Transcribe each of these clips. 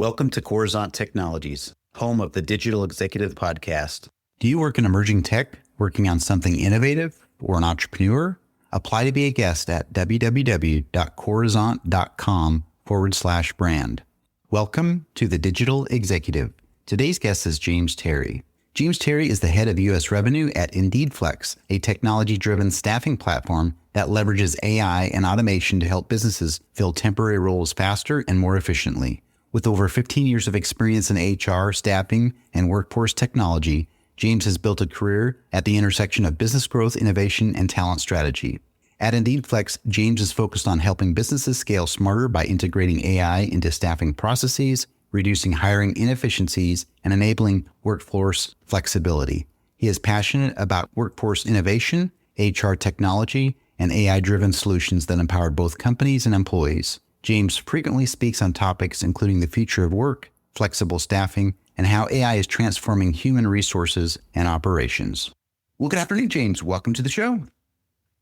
Welcome to Coruzant Technologies, home of the Digital Executive Podcast. Do you work in emerging tech, working on something innovative, or an entrepreneur? Apply to be a guest at www.coruzant.com/brand. Welcome to the Digital Executive. Today's guest is James Terry. James Terry is the head of U.S. revenue at IndeedFlex, a technology-driven staffing platform that leverages AI and automation to help businesses fill temporary roles faster and more efficiently. With over 15 years of experience in HR, staffing, and workforce technology, James has built a career at the intersection of business growth, innovation, and talent strategy. At IndeedFlex, James is focused on helping businesses scale smarter by integrating AI into staffing processes, reducing hiring inefficiencies, and enabling workforce flexibility. He is passionate about workforce innovation, HR technology, and AI-driven solutions that empower both companies and employees. James frequently speaks on topics including the future of work, flexible staffing, and how AI is transforming human resources and operations. Well, good afternoon, James. Welcome to the show.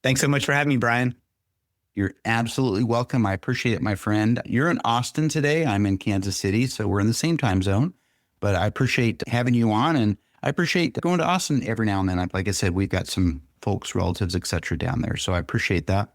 Thanks so much for having me, Brian. You're absolutely welcome. I appreciate it, my friend. You're in Austin today. I'm in Kansas City, so we're in the same time zone. But I appreciate having you on, and I appreciate going to Austin every now and then. Like I said, we've got some folks, relatives, et cetera, down there. So I appreciate that.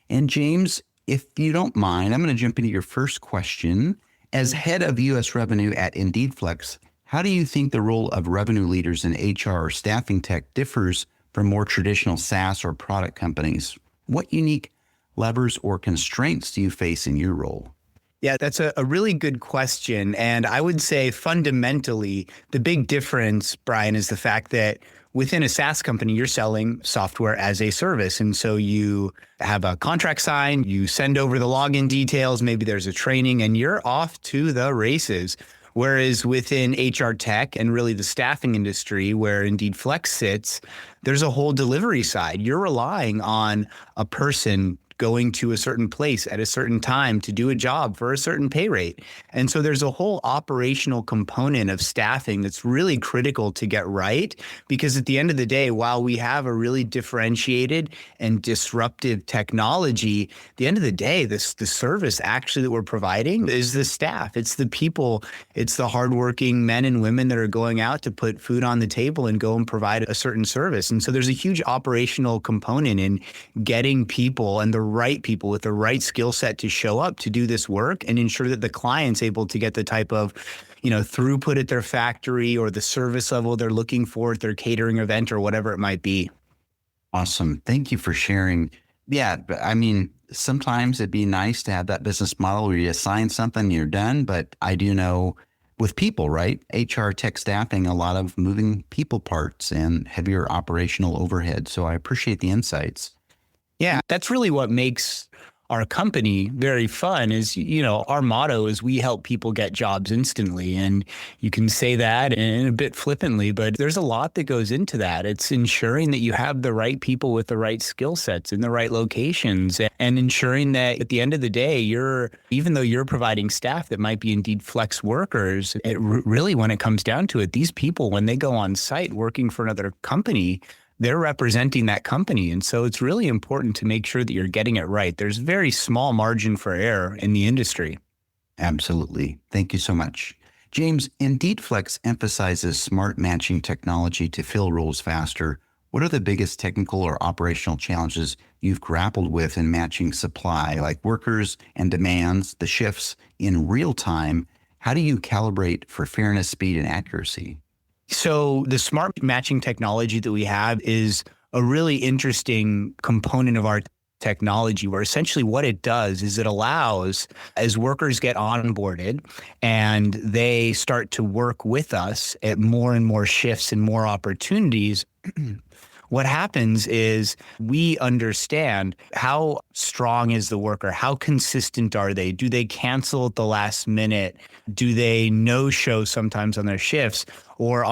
And James, if you don't mind, I'm going to jump into your first question. As head of U.S. revenue at IndeedFlex, how do you think the role of revenue leaders in HR or staffing tech differs from more traditional SaaS or product companies? What unique levers or constraints do you face in your role? Yeah, that's a really good question. And I would say fundamentally, the big difference, Brian, is the fact that within a SaaS company, you're selling software as a service. And so you have a contract signed, you send over the login details, maybe there's a training, and you're off to the races. Whereas within HR tech and really the staffing industry where IndeedFlex sits, there's a whole delivery side. You're relying on a person going to a certain place at a certain time to do a job for a certain pay rate. And so there's a whole operational component of staffing that's really critical to get right, because at the end of the day, while we have a really differentiated and disruptive technology, at the end of the day, the service actually that we're providing is the staff. It's the people, it's the hardworking men and women that are going out to put food on the table and go and provide a certain service. And so there's a huge operational component in getting people and the right people with the right skill set to show up to do this work and ensure that the client's able to get the type of, throughput at their factory or the service level they're looking for at their catering event or whatever it might be. Awesome. Thank you for sharing. Yeah, I mean, sometimes it'd be nice to have that business model where you assign something, you're done. But I do know with people, right? HR tech staffing, a lot of moving people parts and heavier operational overhead. So I appreciate the insights. Yeah, that's really what makes our company very fun is, our motto is we help people get jobs instantly. And you can say that in a bit flippantly, but there's a lot that goes into that. It's ensuring that you have the right people with the right skill sets in the right locations and ensuring that at the end of the day, even though you're providing staff that might be IndeedFlex workers, really when it comes down to it, these people, when they go on site working for another company, they're representing that company. And so it's really important to make sure that you're getting it right. There's very small margin for error in the industry. Absolutely. Thank you so much. James, IndeedFlex emphasizes smart matching technology to fill roles faster. What are the biggest technical or operational challenges you've grappled with in matching supply, like workers and demands, the shifts in real time? How do you calibrate for fairness, speed, and accuracy? So the smart matching technology that we have is a really interesting component of our technology where essentially what it does is it allows, as workers get onboarded and they start to work with us at more and more shifts and more opportunities, what happens is we understand how strong is the worker, how consistent are they? Do they cancel at the last minute? Do they no-show sometimes on their shifts? Or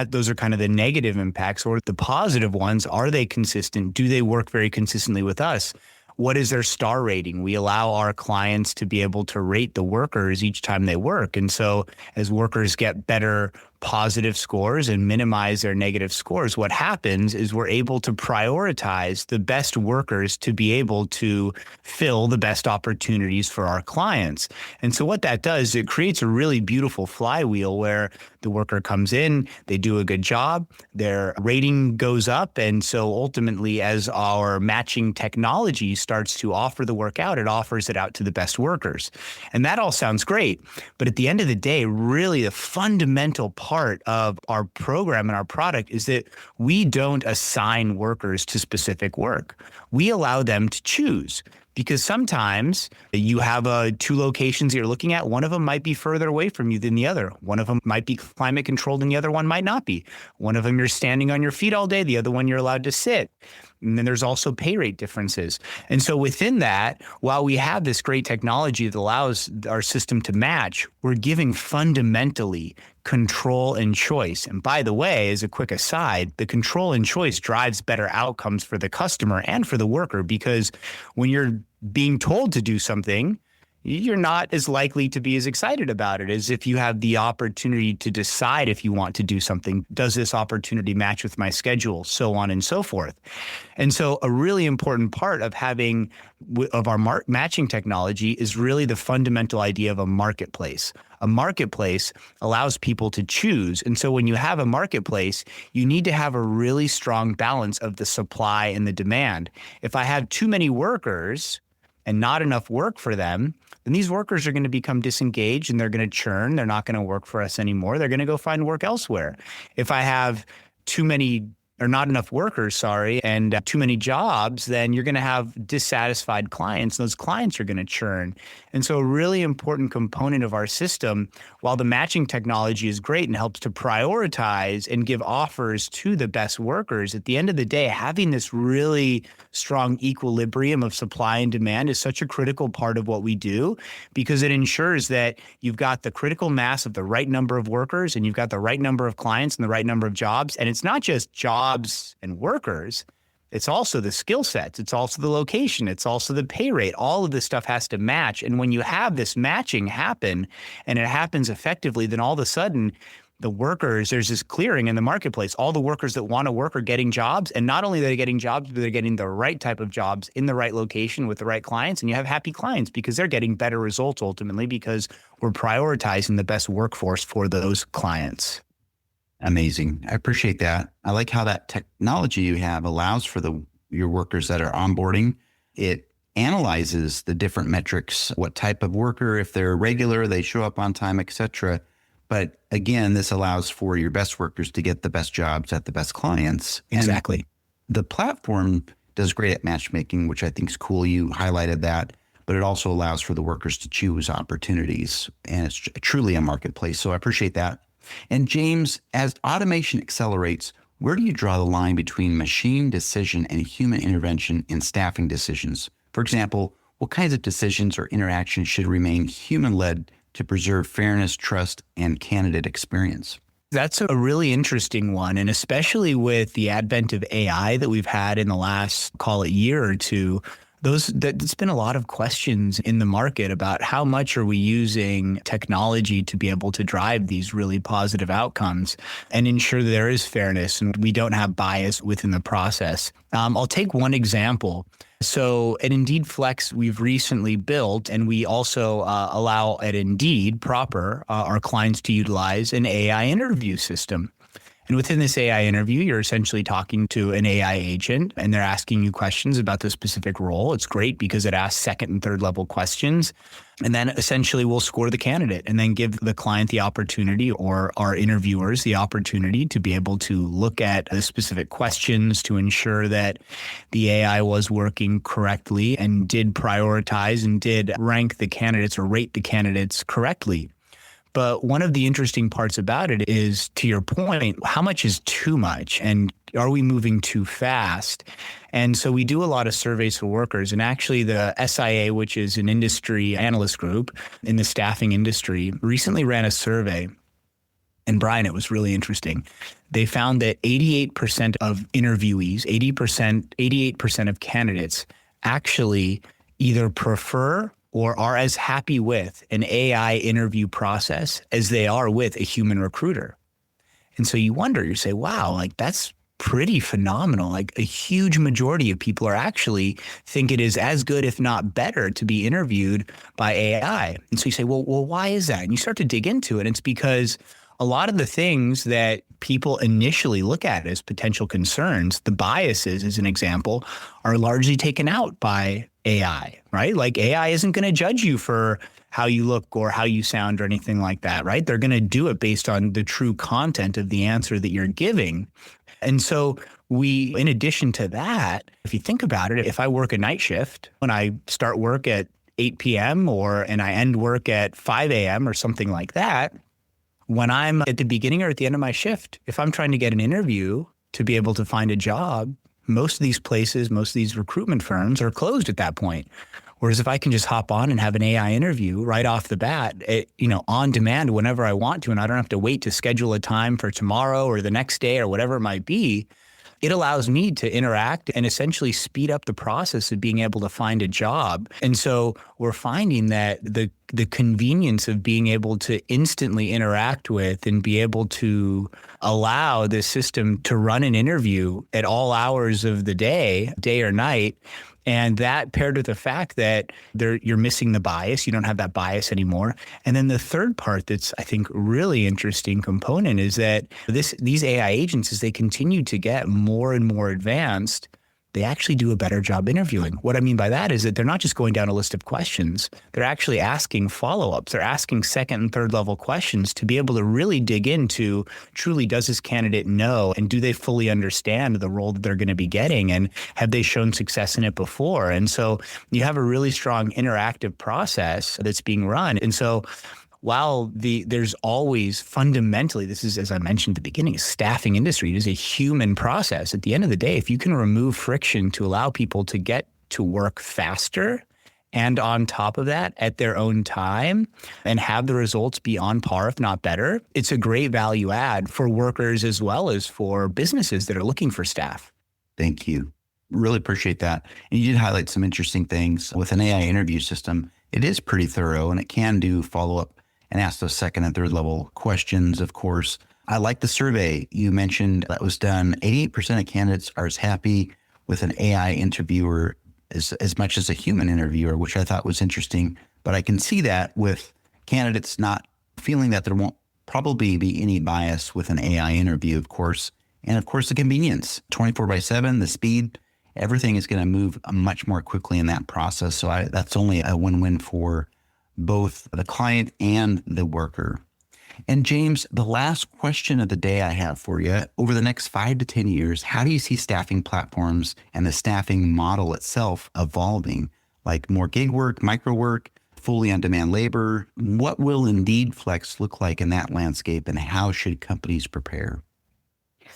those are kind of the negative impacts, or the positive ones. Are they consistent? Do they work very consistently with us? What is their star rating? We allow our clients to be able to rate the workers each time they work. And so as workers get better positive scores and minimize their negative scores, what happens is we're able to prioritize the best workers to be able to fill the best opportunities for our clients. And so what that does, it creates a really beautiful flywheel where the worker comes in, they do a good job, their rating goes up. And so ultimately, as our matching technology starts to offer the work out, it offers it out to the best workers. And that all sounds great. But at the end of the day, really the fundamental part of our program and our product is that we don't assign workers to specific work. We allow them to choose. Because sometimes you have two locations you're looking at. One of them might be further away from you than the other. One of them might be climate controlled and the other one might not be. One of them you're standing on your feet all day. The other one you're allowed to sit. And then there's also pay rate differences. And so within that, while we have this great technology that allows our system to match, we're giving fundamentally control and choice. And by the way, as a quick aside, the control and choice drives better outcomes for the customer and for the worker, because when you're being told to do something, you're not as likely to be as excited about it as if you have the opportunity to decide if you want to do something. Does this opportunity match with my schedule? So on and so forth. And so a really important part of having of our matching technology is really the fundamental idea of a marketplace. A marketplace allows people to choose. And so when you have a marketplace, you need to have a really strong balance of the supply and the demand. If I have too many workers and not enough work for them, then these workers are going to become disengaged and they're going to churn. They're not going to work for us anymore. They're going to go find work elsewhere. If I have too many or not enough workers, and too many jobs, then you're going to have dissatisfied clients. Those clients are going to churn. And so a really important component of our system, while the matching technology is great and helps to prioritize and give offers to the best workers, at the end of the day, having this really strong equilibrium of supply and demand is such a critical part of what we do, because it ensures that you've got the critical mass of the right number of workers and you've got the right number of clients and the right number of jobs. And it's not just jobs and workers, it's also the skill sets, it's also the location, it's also the pay rate. All of this stuff has to match. And when you have this matching happen and it happens effectively, then all of a sudden the workers, there's this clearing in the marketplace. All the workers that want to work are getting jobs, and not only are they getting jobs, but they're getting the right type of jobs in the right location with the right clients. And you have happy clients because they're getting better results ultimately, because we're prioritizing the best workforce for those clients. Amazing. I appreciate that. I like how that technology you have allows for your workers that are onboarding. It analyzes the different metrics, what type of worker, if they're regular, they show up on time, etc. But again, this allows for your best workers to get the best jobs at the best clients. Exactly. And the platform does great at matchmaking, which I think is cool. You highlighted that, but it also allows for the workers to choose opportunities, and it's truly a marketplace. So I appreciate that. And James, as automation accelerates, where do you draw the line between machine decision and human intervention in staffing decisions? For example, what kinds of decisions or interactions should remain human-led to preserve fairness, trust, and candidate experience? That's a really interesting one. And especially with the advent of AI that we've had in the last, call it, year or two, there's been a lot of questions in the market about how much are we using technology to be able to drive these really positive outcomes and ensure that there is fairness and we don't have bias within the process. I'll take one example. So at Indeed Flex, we've recently built, and we also allow at Indeed proper our clients to utilize an AI interview system. And within this AI interview, you're essentially talking to an AI agent and they're asking you questions about the specific role. It's great because it asks second and third level questions. And then essentially we'll score the candidate and then give the client the opportunity, or our interviewers the opportunity, to be able to look at the specific questions to ensure that the AI was working correctly and did prioritize and did rank the candidates or rate the candidates correctly. But one of the interesting parts about it is, to your point, how much is too much, and are we moving too fast? And so we do a lot of surveys for workers, and actually the SIA, which is an industry analyst group in the staffing industry, recently ran a survey. And Brian, it was really interesting. They found that 88% of interviewees, 88% of candidates actually either prefer or are as happy with an AI interview process as they are with a human recruiter. And so you wonder, you say, wow, like that's pretty phenomenal. Like a huge majority of people are actually think it is as good, if not better, to be interviewed by AI. And so you say, well, why is that? And you start to dig into it. And it's because a lot of the things that people initially look at as potential concerns, the biases, as an example, are largely taken out by AI, right? Like AI isn't going to judge you for how you look or how you sound or anything like that, right? They're going to do it based on the true content of the answer that you're giving. And so in addition to that, if you think about it, if I work a night shift, when I start work at 8 p.m. and I end work at 5 a.m. or something like that, when I'm at the beginning or at the end of my shift, if I'm trying to get an interview to be able to find a job, most of these places, most of these recruitment firms are closed at that point. Whereas if I can just hop on and have an AI interview right off the bat, on demand whenever I want to, and I don't have to wait to schedule a time for tomorrow or the next day or whatever it might be, it allows me to interact and essentially speed up the process of being able to find a job. And so we're finding that the convenience of being able to instantly interact with and be able to allow the system to run an interview at all hours of the day or night. And that paired with the fact that you're missing the bias, you don't have that bias anymore. And then the third part that's, I think, really interesting component is that these AI agents, as they continue to get more and more advanced, they actually do a better job interviewing. What I mean by that is that they're not just going down a list of questions. They're actually asking follow-ups. They're asking second and third level questions to be able to really dig into, truly, does this candidate know, and do they fully understand the role that they're going to be getting, and have they shown success in it before? And so you have a really strong interactive process that's being run. And so while there's always fundamentally, this is, as I mentioned at the beginning, a staffing industry. It is a human process. At the end of the day, if you can remove friction to allow people to get to work faster, and on top of that, at their own time, and have the results be on par, if not better, it's a great value add for workers as well as for businesses that are looking for staff. Thank you. Really appreciate that. And you did highlight some interesting things with an AI interview system. It is pretty thorough, and it can do follow-up and ask those second and third level questions, of course. I like the survey you mentioned that was done. 88% of candidates are as happy with an AI interviewer as much as a human interviewer, which I thought was interesting. But I can see that with candidates not feeling that there won't probably be any bias with an AI interview, of course. And of course, the convenience, 24/7, the speed, everything is going to move much more quickly in that process. So that's only a win-win for both the client and the worker. And James, the last question of the day I have for you, over the next 5 to 10 years, how do you see staffing platforms and the staffing model itself evolving? Like more gig work, micro work, fully on-demand labor? What will Indeed Flex look like in that landscape, and how should companies prepare?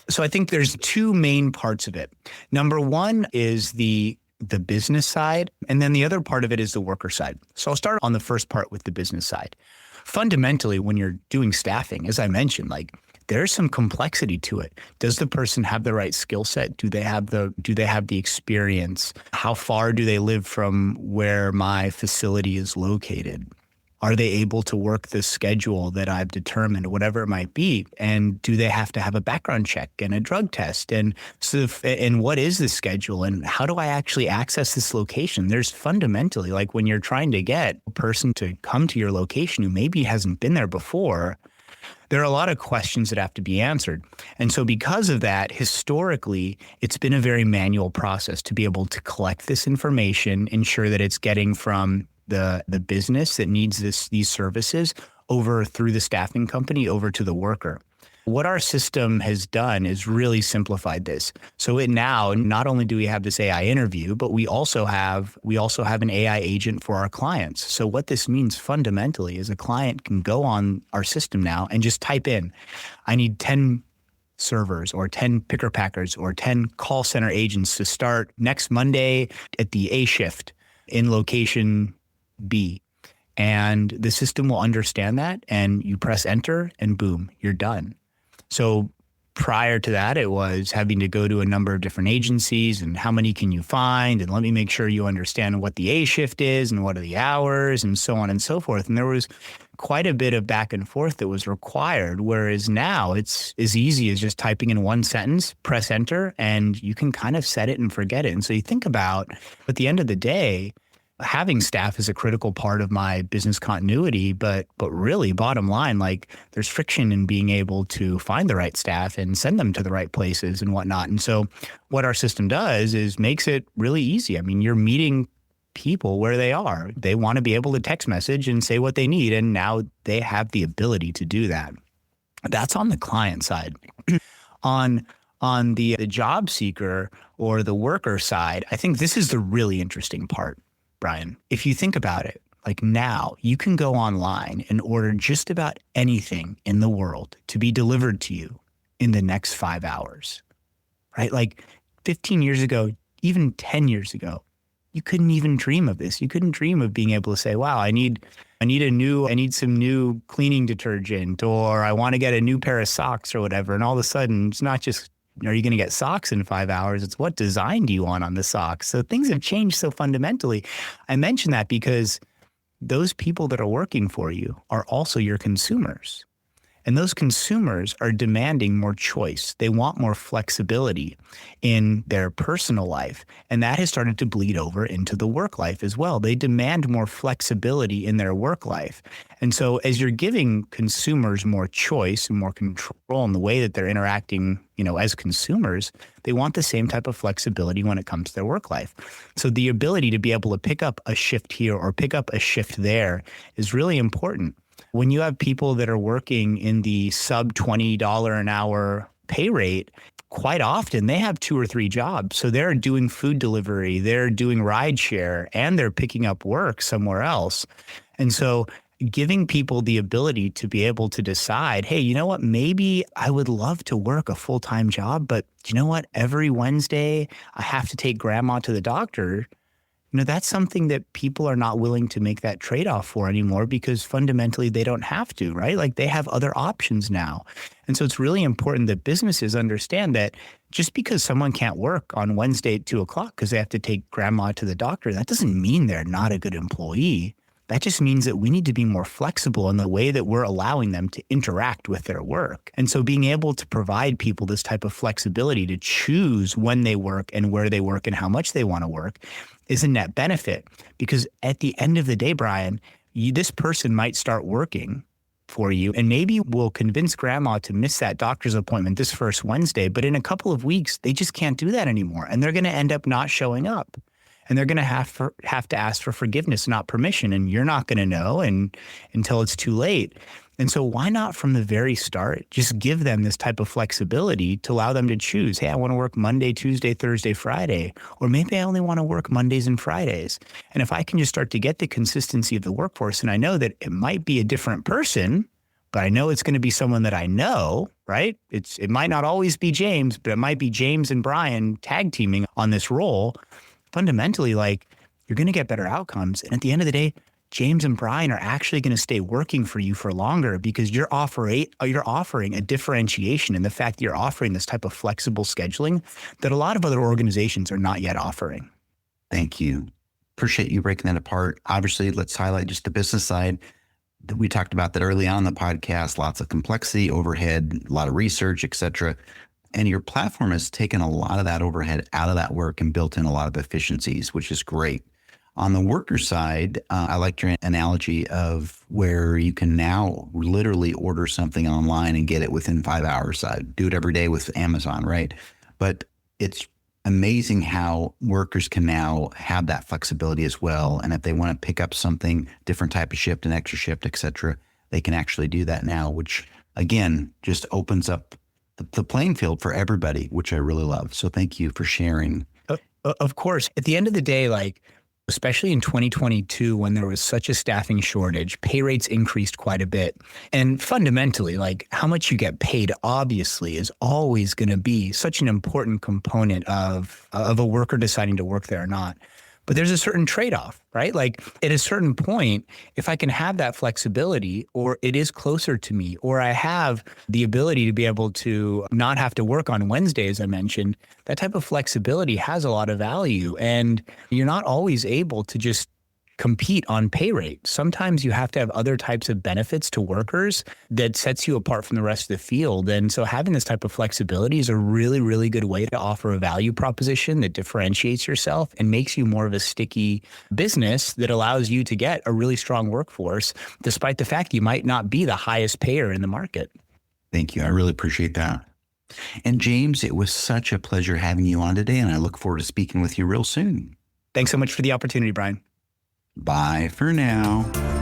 So I think there's two main parts of it. Number one is the business side, and then the other part of it is the worker side. So I'll start on the first part with the business side. Fundamentally, when you're doing staffing, as I mentioned, like there's some complexity to it. Does the person have the right skill set? Do they have the experience? How far do they live from where my facility is located? Are they able to work the schedule that I've determined, whatever it might be? And do they have to have a background check and a drug test? And so, and what is the schedule? And how do I actually access this location? There's fundamentally, like when you're trying to get a person to come to your location who maybe hasn't been there before, there are a lot of questions that have to be answered. And so because of that, historically, it's been a very manual process to be able to collect this information, ensure that it's getting from the business that needs these services over through the staffing company over to the worker. What our system has done is really simplified this. So it now, not only do we have this AI interview, but we also have an AI agent for our clients. So what this means fundamentally is a client can go on our system now and just type in, I need 10 servers or 10 picker packers or 10 call center agents to start next Monday at the A shift in location B. And the system will understand that, and you press enter and boom, you're done. So Prior to that, it was having to go to a number of different agencies and how many can you find? And let me make sure you understand what the A shift is and what are the hours and so on and so forth. And there was quite a bit of back and forth that was required. Whereas now it's as easy as just typing in one sentence, press enter, and you can kind of set it and forget it. And so you think about, at the end of the day, having staff is a critical part of my business continuity, but really bottom line, like there's friction in being able to find the right staff and send them to the right places and whatnot. And so what our system does is makes it really easy. I mean, you're meeting people where they are. They want to be able to text message and say what they need. And now they have the ability to do that. That's on the client side. on the job seeker or the worker side, I think this is the really interesting part, Brian. If you think about it, like now you can go online and order just about anything in the world to be delivered to you in the next 5 hours, right? Like 15 years ago, even 10 years ago, you couldn't even dream of this. You couldn't dream of being able to say, wow, I need some new cleaning detergent, or I want to get a new pair of socks or whatever. And all of a sudden it's not just, are you going to get socks in 5 hours? It's what design do you want on the socks? So things have changed so fundamentally. I mention that because those people that are working for you are also your consumers. And those consumers are demanding more choice. They want more flexibility in their personal life. And that has started to bleed over into the work life as well. They demand more flexibility in their work life. And so as you're giving consumers more choice and more control in the way that they're interacting, as consumers, they want the same type of flexibility when it comes to their work life. So the ability to be able to pick up a shift here or pick up a shift there is really important. When you have people that are working in the sub $20 an hour pay rate, quite often they have 2 or 3 jobs. So they're doing food delivery, they're doing rideshare, and they're picking up work somewhere else. And so giving people the ability to be able to decide, hey, you know what, maybe I would love to work a full-time job, but you know what, every Wednesday I have to take grandma to the doctor. That's something that people are not willing to make that trade-off for anymore because fundamentally they don't have to, right? Like they have other options now. And so it's really important that businesses understand that just because someone can't work on Wednesday at 2:00 because they have to take grandma to the doctor, that doesn't mean they're not a good employee. That just means that we need to be more flexible in the way that we're allowing them to interact with their work. And so being able to provide people this type of flexibility to choose when they work and where they work and how much they want to work is a net benefit. Because at the end of the day, Brian, this person might start working for you and maybe will convince grandma to miss that doctor's appointment this first Wednesday. But in a couple of weeks, they just can't do that anymore. And they're going to end up not showing up. And they're going to have to ask for forgiveness, not permission. And you're not going to know until it's too late. And so why not from the very start, just give them this type of flexibility to allow them to choose, hey, I want to work Monday, Tuesday, Thursday, Friday, or maybe I only want to work Mondays and Fridays. And if I can just start to get the consistency of the workforce, and I know that it might be a different person, but I know it's going to be someone that I know, right? It might not always be James, but it might be James and Brian tag teaming on this role. Fundamentally, like you're going to get better outcomes. And at the end of the day, James and Brian are actually going to stay working for you for longer because you're offering a differentiation in the fact that you're offering this type of flexible scheduling that a lot of other organizations are not yet offering. Thank you. Appreciate you breaking that apart. Obviously, let's highlight just the business side. We talked about that early on in the podcast, lots of complexity, overhead, a lot of research, et cetera. And your platform has taken a lot of that overhead out of that work and built in a lot of efficiencies, which is great. On the worker side, I liked your analogy of where you can now literally order something online and get it within 5 hours. I do it every day with Amazon, right? But it's amazing how workers can now have that flexibility as well. And if they want to pick up something, different type of shift, an extra shift, et cetera, they can actually do that now, which again, just opens up the playing field for everybody, which I really love. So thank you for sharing. Of course. At the end of the day, like, especially in 2022, when there was such a staffing shortage, pay rates increased quite a bit. And fundamentally, like how much you get paid, obviously, is always going to be such an important component of a worker deciding to work there or not. But there's a certain trade-off, right? Like at a certain point, if I can have that flexibility, or it is closer to me, or I have the ability to be able to not have to work on Wednesday, as I mentioned, that type of flexibility has a lot of value. And you're not always able to just compete on pay rate. Sometimes you have to have other types of benefits to workers that sets you apart from the rest of the field. And so having this type of flexibility is a really, really good way to offer a value proposition that differentiates yourself and makes you more of a sticky business that allows you to get a really strong workforce, despite the fact you might not be the highest payer in the market. Thank you. I really appreciate that. And James, it was such a pleasure having you on today, and I look forward to speaking with you real soon. Thanks so much for the opportunity, Brian. Bye for now.